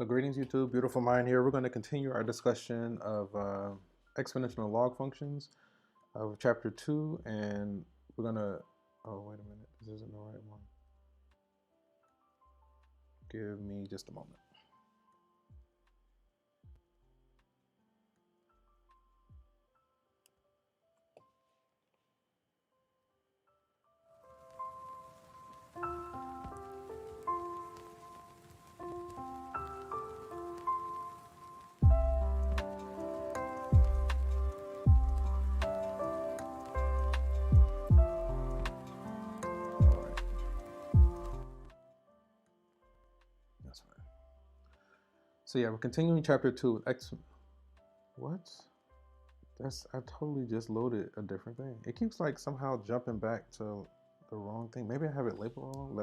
So, greetings, YouTube. Beautiful Mind here. We're going to continue our discussion of exponential log functions of chapter 2. And we're going to. Oh, wait a minute. This isn't the right one. Give me just a moment. All right. That's fine. So, yeah, we're continuing chapter 2 with What? I totally just loaded a different thing. It keeps like somehow jumping back to the wrong thing. Maybe I have it labeled wrong.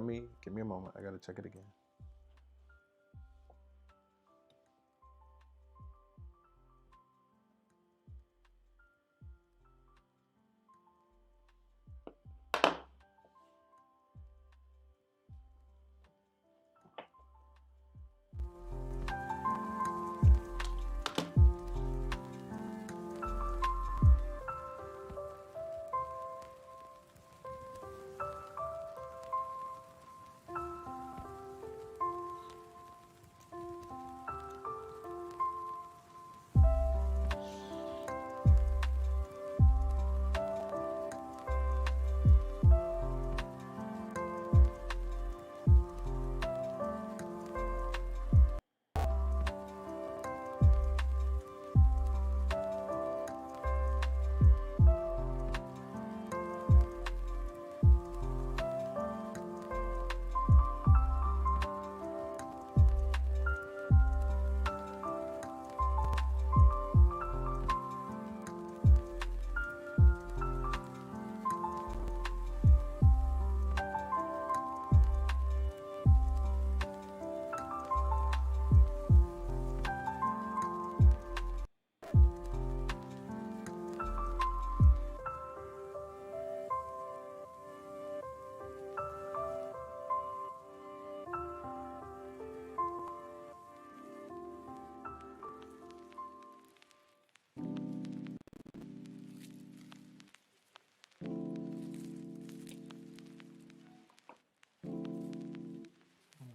Give me a moment. I got to check it again.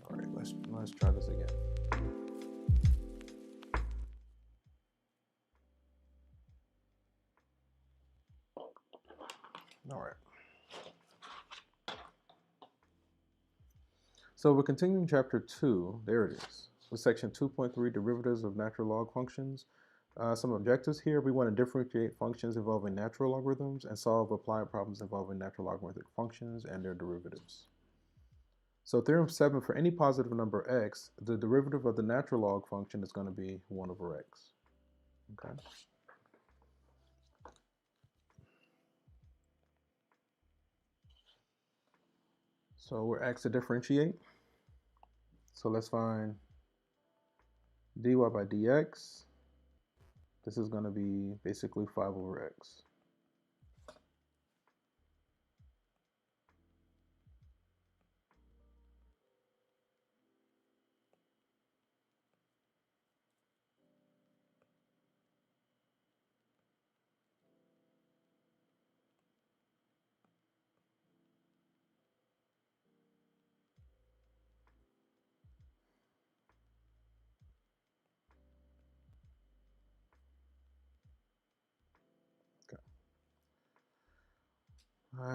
All right, let's try this again. All right. So we're continuing chapter 2. There it is. With section 2.3, derivatives of natural log functions. Some objectives here. We want to differentiate functions involving natural logarithms and solve applied problems involving natural logarithmic functions and their derivatives. So theorem 7, for any positive number x, the derivative of the natural log function is going to be 1 over x. Okay. So we're asked to differentiate. So let's find dy by dx. This is going to be basically 5 over x.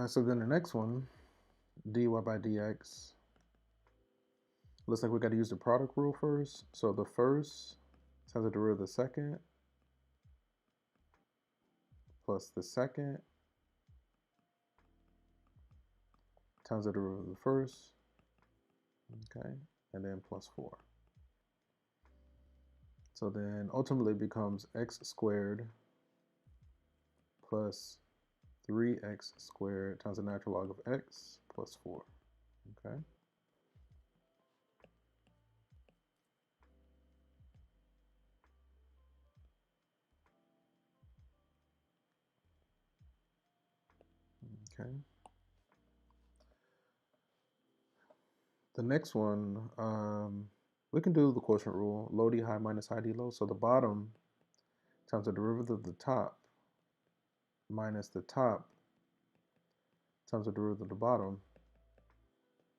So then the next one, dy by dx, looks like we got to use the product rule first. So the first times the derivative of the second plus the second times the derivative of the first, okay, and then plus 4. So then ultimately it becomes x squared plus 3x squared times the natural log of x plus 4, okay? Okay. The next one, We can do the quotient rule, low d high minus high d low. So the bottom times the derivative of the top minus the top times the derivative of the bottom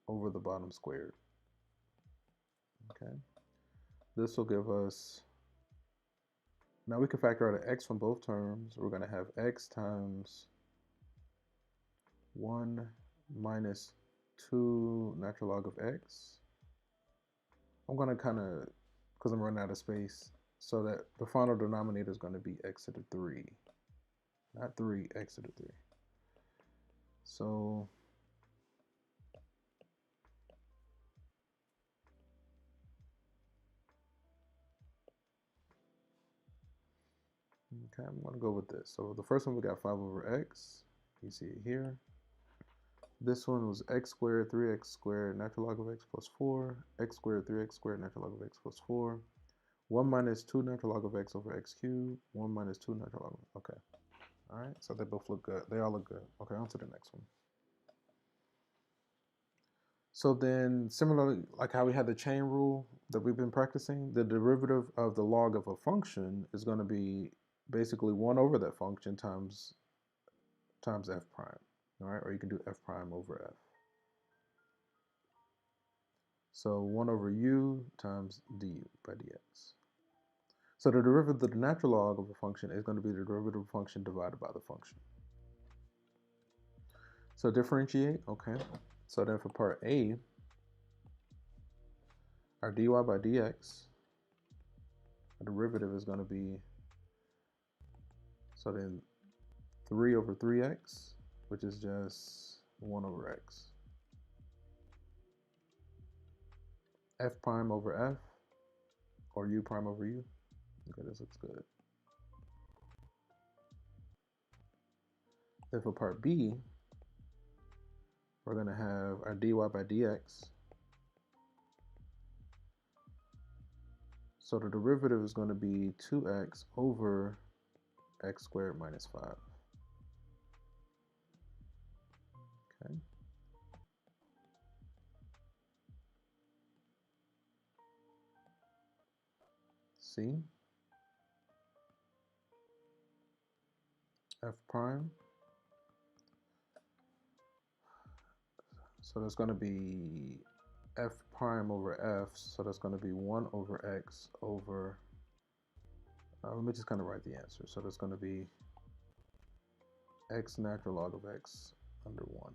over the bottom squared. Okay. This will give us, now we can factor out an x from both terms. We're going to have x times 1 minus 2 natural log of x. I'm going to kind of, because I'm running out of space, so that the final denominator is going to be x to the 3. Not 3, x to the 3. So okay, I'm going to go with this. So the first one we got 5 over x. You see it here. This one was x squared, 3x squared, natural log of x plus 4, x squared, 3x squared, natural log of x plus 4, 1 minus 2 natural log of x over x cubed, 1 minus 2 natural log of, okay. All right, so they both look good. They all look good. Okay, on to the next one. So then, similarly, like how we had the chain rule that we've been practicing, the derivative of the log of a function is going to be basically 1 over that function times f prime, all right? Or you can do f prime over f. So 1 over u times du by dx. So the derivative of the natural log of a function is going to be the derivative of a function divided by the function. So differentiate, okay. So then for part A, our dy by dx, our derivative is going to be, so then 3 over 3x, which is just 1 over x. F prime over f, or u prime over u. Okay, this looks good. Then for part B, we're going to have our dy by dx. So the derivative is going to be 2x over x squared minus 5. Okay. C, f prime. So that's going to be f prime over f. So that's going to be 1 over x over, let me just kind of write the answer. So that's going to be x natural log of x under 1.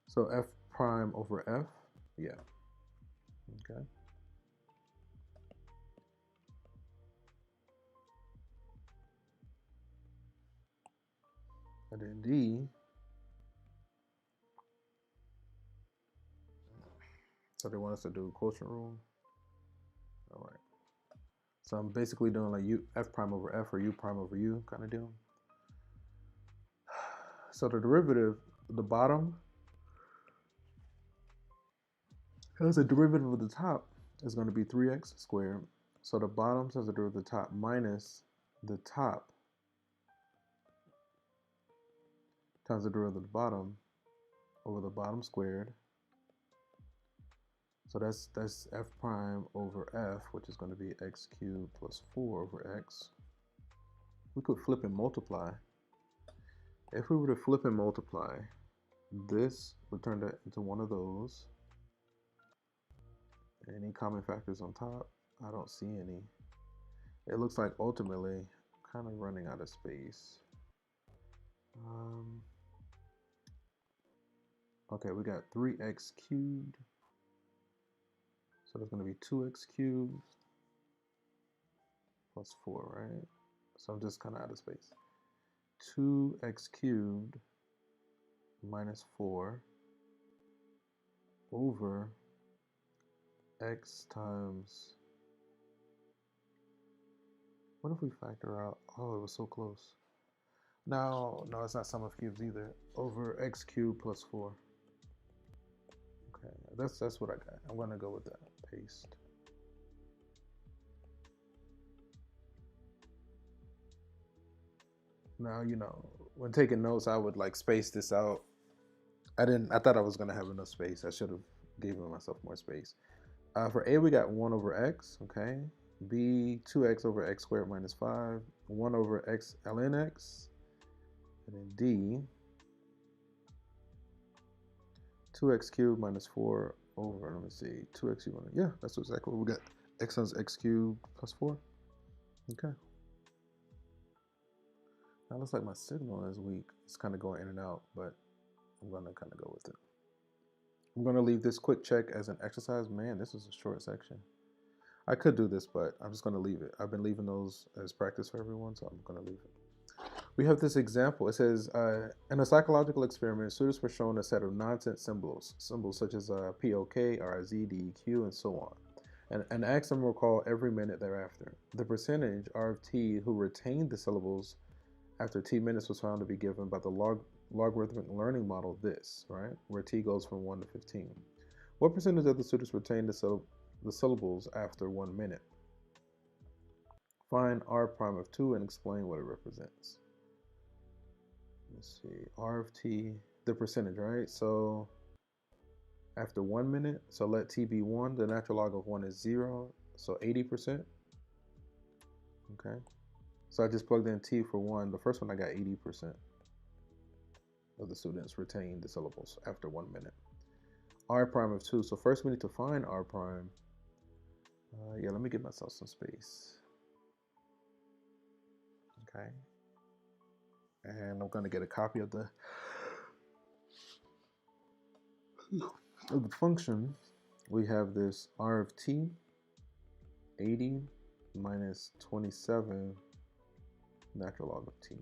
So f prime over f, yeah. Okay. And then D, so they want us to do quotient rule. All right. So I'm basically doing like f prime over f or u prime over u kind of deal. So the derivative, the bottom, as the derivative of the top is going to be 3x squared. So the bottom times the derivative of the top minus the top times the derivative of the bottom over the bottom squared. So that's f prime over f, which is going to be x cubed plus 4 over x. We could flip and multiply. If we were to flip and multiply, this would turn that into one of those. Any common factors on top? I don't see any. It looks like ultimately kind of running out of space. Okay, we got 3x cubed. So that's going to be 2x cubed plus 4, right? So I'm just kind of out of space. 2x cubed minus 4 over x times, what if we factor out, oh, it was so close. No, it's not sum of cubes either. Over x cubed plus 4. Okay, that's what I got. I'm gonna go with that. Paste. Now, you know, when taking notes, I would like space this out. I thought I was gonna have enough space. I should have given myself more space. For a, we got 1 over x, okay? B, 2x over x squared minus 5, 1 over x ln x. And then D, 2x cubed minus 4 over, let me see, 2x cubed. Yeah, that's exactly what we got. X times x cubed plus 4. Okay. Now it looks like my signal is weak. It's kind of going in and out, but I'm going to kind of go with it. I'm going to leave this quick check as an exercise. Man, this is a short section. I could do this, but I'm just going to leave it. I've been leaving those as practice for everyone, so I'm going to leave it. We have this example. It says, in a psychological experiment, students were shown a set of nonsense symbols such as POK, RIZ, DEQ, and so on, and asked them to recall every minute thereafter. The percentage R of T who retained the syllables after T minutes was found to be given by the logarithmic learning model this, right, where T goes from 1 to 15. What percentage of the students retained the syllables after 1 minute? Find R prime of 2 and explain what it represents. Let's see, R of T, the percentage, right? So after 1 minute, so let T be 1, the natural log of 1 is 0, so 80%. Okay, so I just plugged in T for 1. The first one I got 80% of the students retained the syllables after 1 minute. R prime of 2, so first we need to find R prime. Yeah, let me give myself some space. Okay, and I'm going to get a copy of the function. We have this R of T, 80 minus 27 natural log of T.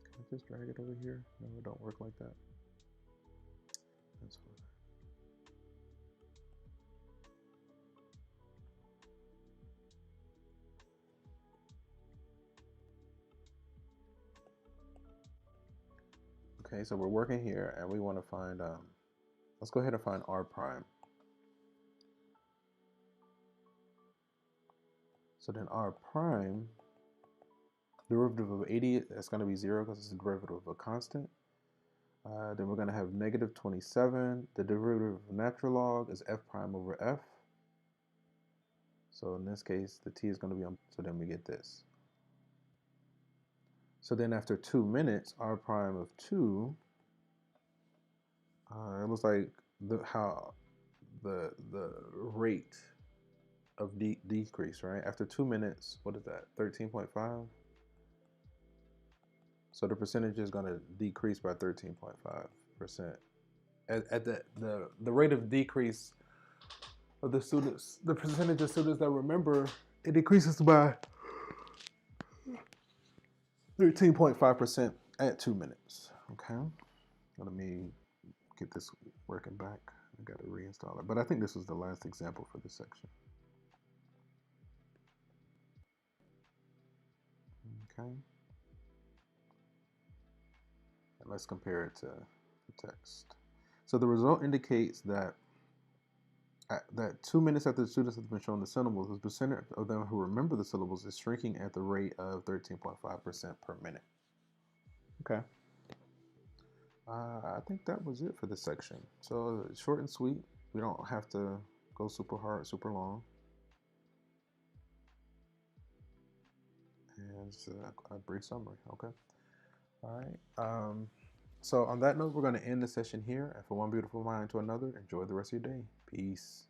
Can I just drag it over here? No, it don't work like that. That's fine. Okay, so we're working here and we want to find, let's go ahead and find R prime. So then R prime, derivative of 80, that's going to be 0 because it's the derivative of a constant. Then we're going to have negative 27. The derivative of natural log is f prime over f. So in this case, the t is going to be on, so then we get this. So then after 2 minutes, R prime of 2, it looks like the rate of decrease, right? After 2 minutes, what is that, 13.5? So the percentage is going to decrease by 13.5%. At the rate of decrease of the students, the percentage of students that remember, it decreases by 13.5% at 2 minutes. Okay, let me get this working back. I got to reinstall it, but I think this was the last example for this section. Okay, and let's compare it to the text. So the result indicates that 2 minutes after the students have been shown the syllables, the percentage of them who remember the syllables is shrinking at the rate of 13.5% per minute. Okay. I think that was it for this section. So short and sweet. We don't have to go super hard, super long. And just a brief summary. Okay. All right. So on that note, we're going to end the session here. And from one beautiful mind to another, enjoy the rest of your day. Peace.